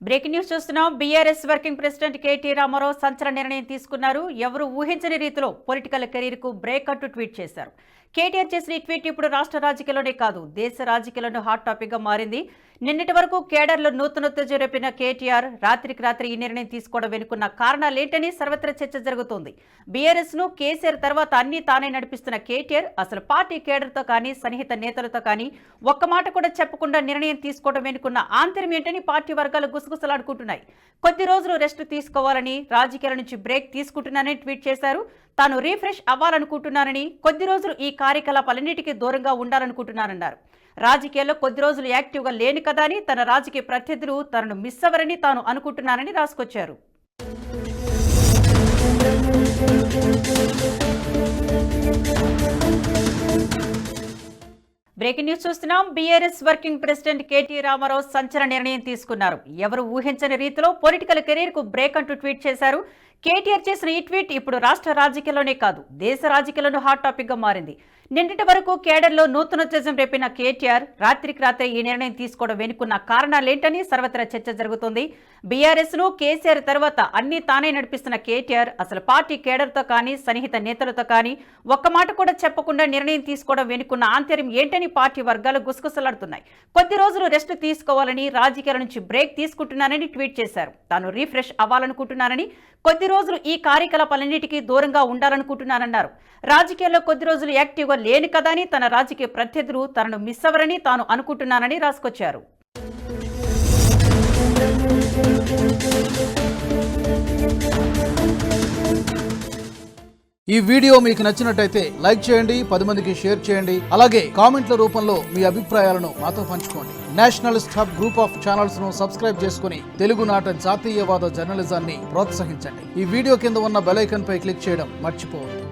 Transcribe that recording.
Breaking news చూస్తున్నాం. BRS working president KT Rama Rao సంచలన నిర్ణయం తీసుకున్నారు. ఎవరు ఊహించని రీతిలో పొలిటికల్ కెరీర్ కు బ్రేక్ అంటూ ట్వీట్ చేశారు. కేటీఆర్ చేసిన ఈ ట్వీట్ ఇప్పుడు రాష్ట్ర రాజకీయాల్లోనే కాదు, దేశ రాజకీయాల్లోనూ హాట్ టాపిక్ గా మారింది. నిన్నటి వరకు కేడర్లో నూతనోత్తేజం రేపిన కేటీఆర్ రాత్రికి రాత్రి ఈ నిర్ణయం తీసుకోవడం వెనుకున్న కారణాలేంటని సర్వత్రా చర్చ జరుగుతోంది. బీఆర్ఎస్ ను కేసీఆర్ తర్వాత అన్ని తానే నడిపిస్తున్న కేటీఆర్ అసలు పార్టీ కేడర్తో కానీ సన్నిహిత నేతలతో కానీ ఒక్క మాట కూడా చెప్పకుండా నిర్ణయం తీసుకోవడం వెనుకున్న ఆంతర్యం ఏంటని పార్టీ వర్గాలు గుసగుసలాడుకుంటున్నాయి. కొద్ది రోజులు రెస్ట్ తీసుకోవాలని, రాజకీయాల నుంచి బ్రేక్ తీసుకుంటున్నానని ట్వీట్ చేశారు. తాను రీఫ్రెష్ అవ్వాలనుకుంటున్నానని, కొద్ది రోజులు ఈ కార్యకలాపాలన్నిటికీ దూరంగా ఉండాలనుకుంటున్నారన్నారు. రాజకీయాల్లో కొద్ది రోజులు యాక్టివ్గా లేని కదా అని తన రాజకీయ ప్రత్యర్థులు తనను మిస్ అవ్వరని తాను అనుకుంటున్నానని రాసుకొచ్చారు. బ్రేకింగ్ న్యూస్ చూస్తున్నాం. బీఆర్ఎస్ వర్కింగ్ ప్రెసిడెంట్ కేటీ రామారావు సంచలన నిర్ణయం తీసుకున్నారు. ఎవరు ఊహించని రీతిలో పొలిటికల్ కెరీర్ కు బ్రేక్ అంటూ ట్వీట్ చేశారు. కేటీఆర్ చేసిన ఈ ట్వీట్ ఇప్పుడు రాష్ట్ర రాజకీయాల్లోనే కాదు, దేశ రాజకీయాల్లోనూ హాట్ టాపిక్ గా మారింది. నిన్నటి వరకు కేడర్లో నూతనోత్తేజం రేపిన కేటీఆర్ రాత్రికి రాత్రి ఈ నిర్ణయం తీసుకోవడం వెనుకున్న కారణాలేంటని సర్వత్రా చర్చ జరుగుతోంది. బీఆర్ఎస్ ను కేసీఆర్ తర్వాత అన్ని తానే నడిపిస్తున్న కేటీఆర్ అసలు పార్టీ కేడర్తో కానీ సన్నిహిత నేతలతో కానీ ఒక్క మాట కూడా చెప్పకుండా నిర్ణయం తీసుకోవడం వెనుకున్న ఆంతర్యం ఏంటని పార్టీ వర్గాలు గుసగుసలాడుతున్నాయి. కొద్ది రోజులు రెస్ట్ తీసుకోవాలని, రాజకీయాల నుంచి బ్రేక్ తీసుకుంటున్నానని ట్వీట్ చేశారు. తాను రీఫ్రెష్ అవ్వాలనుకుంటున్నానని, కొద్ది రోజులు ఈ కార్యకలాపాలన్నిటికీ దూరంగా ఉండాలనుకుంటున్నారన్నారు. రాజకీయాల్లో కొద్ది రోజులు యాక్టివ్గా లేని కదా అని తన రాజకీయ ప్రత్యర్థులు తనను మిస్ అవ్వరని తాను అనుకుంటున్నానని రాసుకొచ్చారు. ఈ వీడియో మీకు నచ్చినట్టయితే లైక్ చేయండి, 10 మందికి షేర్ చేయండి. అలాగే కామెంట్ల రూపంలో మీ అభిప్రాయాలను మాతో పంచుకోండి. Nationalist hub group of channels ను సబ్స్క్రైబ్ చేసుకుని తెలుగునాట జాతీయవాద జర్నలిజాన్ని ప్రోత్సహించండి. ఈ వీడియో కింద ఉన్న బెల్ ఐకాన్ పై క్లిక్ చేయడం మర్చిపోవద్దు.